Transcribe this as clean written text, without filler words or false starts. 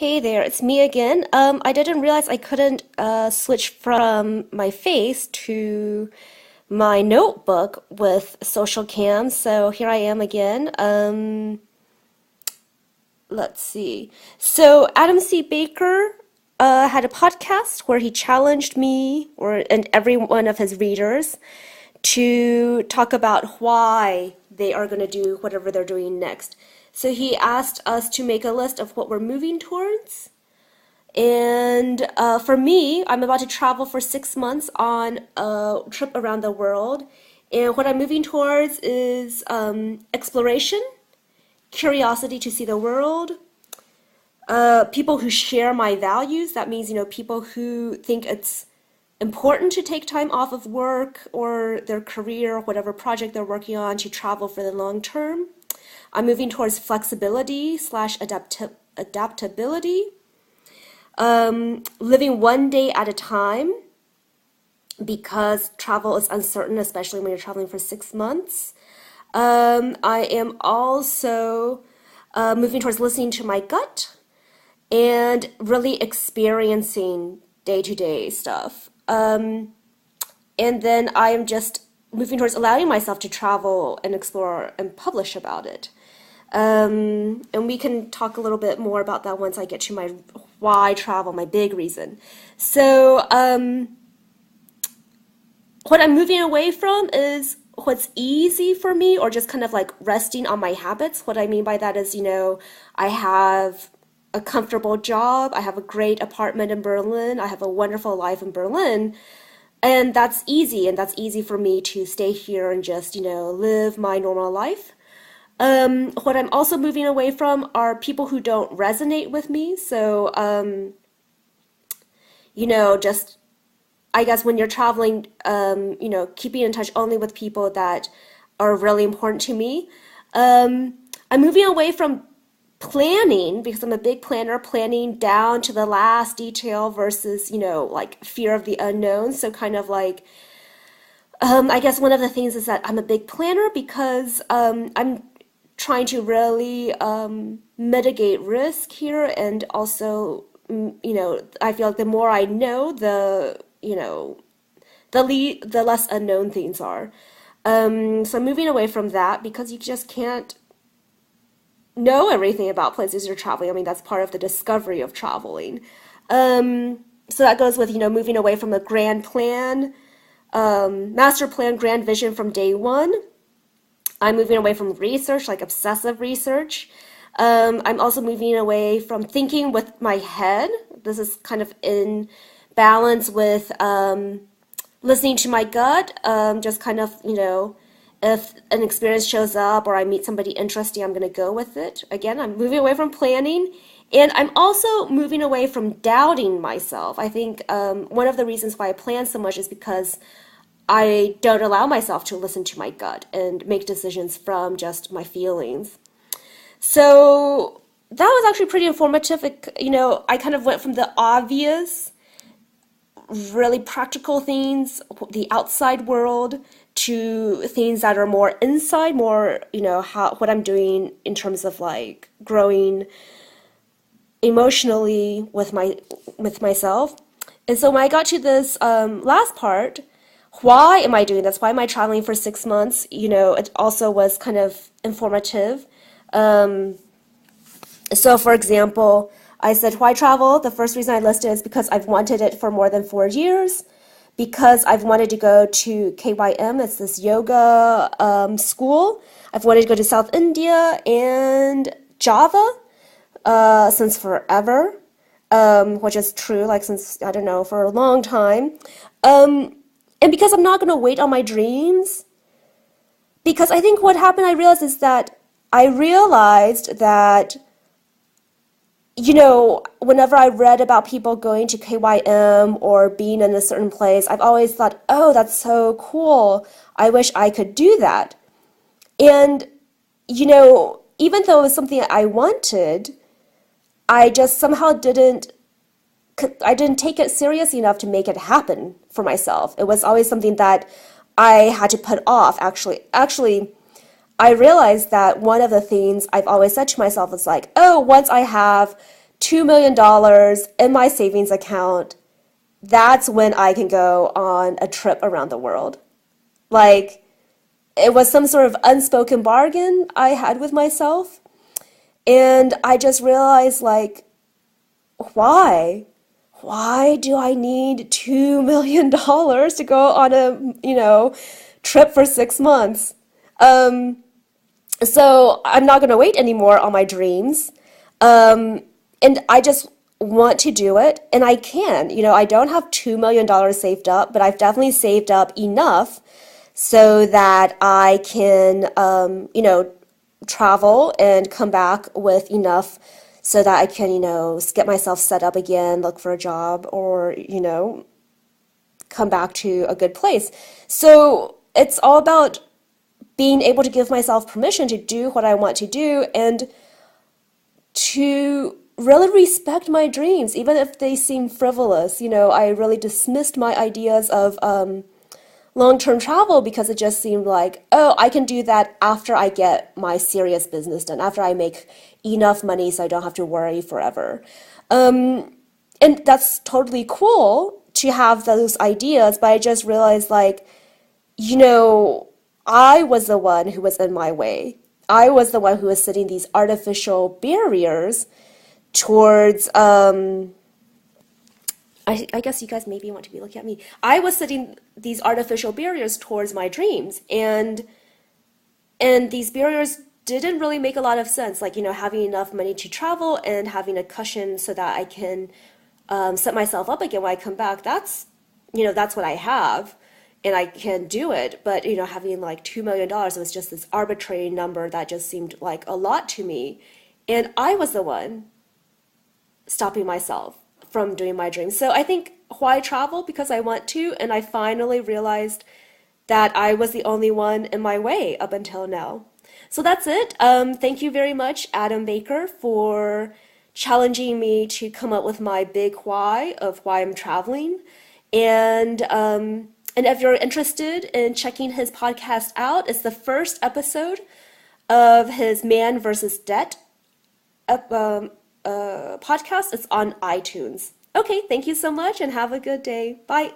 Hey there, it's me again. I didn't realize I couldn't switch from my face to my notebook with social cam, so here I am again. Let's see. So Adam C. Baker had a podcast where he challenged me and every one of his readers to talk about why they are going to do whatever they're doing next. So he asked us to make a list of what we're moving towards. And for me, I'm about to travel for 6 months on a trip around the world. And what I'm moving towards is exploration, curiosity to see the world, people who share my values. That means, people who think it's important to take time off of work or their career or whatever project they're working on to travel for the long term. I'm moving towards flexibility slash adaptability, living one day at a time because travel is uncertain, especially when you're traveling for 6 months. I am also moving towards listening to my gut and really experiencing day-to-day stuff. And then I am just moving towards allowing myself to travel and explore and publish about it. And we can talk a little bit more about that once I get to my why travel, my big reason. So, what I'm moving away from is what's easy for me or just kind of like resting on my habits. What I mean by that is, I have a comfortable job, I have a great apartment in Berlin, I have a wonderful life in Berlin. And that's easy, and that's easy for me to stay here and just, live my normal life. What I'm also moving away from are people who don't resonate with me. So, just I guess when you're traveling, keeping in touch only with people that are really important to me. I'm moving away from planning because I'm a big planner, planning down to the last detail versus, like fear of the unknown. So kind of like, I guess one of the things is that I'm a big planner because I'm trying to really mitigate risk here and also, I feel like the more I know, the less unknown things are. So I'm moving away from that because you just can't know everything about places you're traveling. I mean, that's part of the discovery of traveling. So that goes with, moving away from a grand plan, master plan, grand vision from day one. I'm moving away from research, like obsessive research. I'm also moving away from thinking with my head. This is kind of in balance with listening to my gut, just kind of, if an experience shows up or I meet somebody interesting, I'm going to go with it. Again, I'm moving away from planning. And I'm also moving away from doubting myself. I think one of the reasons why I plan so much is because I don't allow myself to listen to my gut and make decisions from just my feelings. So that was actually pretty informative. I kind of went from the obvious, really practical things, the outside world, to things that are more inside, more, what I'm doing in terms of like growing emotionally with myself. And so when I got to this last part, why am I doing this? Why am I traveling for 6 months? It also was kind of informative. So for example, I said, why travel? The first reason I listed is because I've wanted it for more than 4 years, because I've wanted to go to KYM, it's this yoga school. I've wanted to go to South India and Java since forever, which is true, like since, I don't know, for a long time. And because I'm not going to wait on my dreams, because I think what happened, I realized that whenever I read about people going to KYM or being in a certain place, I've always thought, oh, that's so cool. I wish I could do that. And, even though it was something I wanted, I just somehow I didn't take it serious enough to make it happen for myself. It was always something that I had to put off, actually, I realized that one of the things I've always said to myself is like, oh, once I have $2 million in my savings account, that's when I can go on a trip around the world. Like, it was some sort of unspoken bargain I had with myself. And I just realized, like, why? Why do I need $2 million to go on a, trip for 6 months? Um, so I'm not going to wait anymore on my dreams. And I just want to do it, and I can. I don't have $2 million saved up, but I've definitely saved up enough so that I can, travel and come back with enough so that I can, get myself set up again, look for a job, or, come back to a good place. So it's all about being able to give myself permission to do what I want to do and to really respect my dreams, even if they seem frivolous. I really dismissed my ideas of long-term travel because it just seemed like, oh, I can do that after I get my serious business done, after I make enough money so I don't have to worry forever. And that's totally cool to have those ideas, but I just realized, like, you know, I was the one who was in my way. I was the one who was setting these artificial barriers towards, I guess you guys maybe want to be looking at me. I was setting these artificial barriers towards my dreams, and these barriers didn't really make a lot of sense. Like, having enough money to travel and having a cushion so that I can set myself up again when I come back. That's what I have, and I can do it. But, having like $2 million was just this arbitrary number that just seemed like a lot to me. And I was the one stopping myself from doing my dreams. So I think, why travel? Because I want to, and I finally realized that I was the only one in my way up until now. So that's it. Thank you very much, Adam Baker, for challenging me to come up with my big why of why I'm traveling. And if you're interested in checking his podcast out, it's the first episode of his Man versus Debt podcast. It's on iTunes. Okay, thank you so much and have a good day. Bye.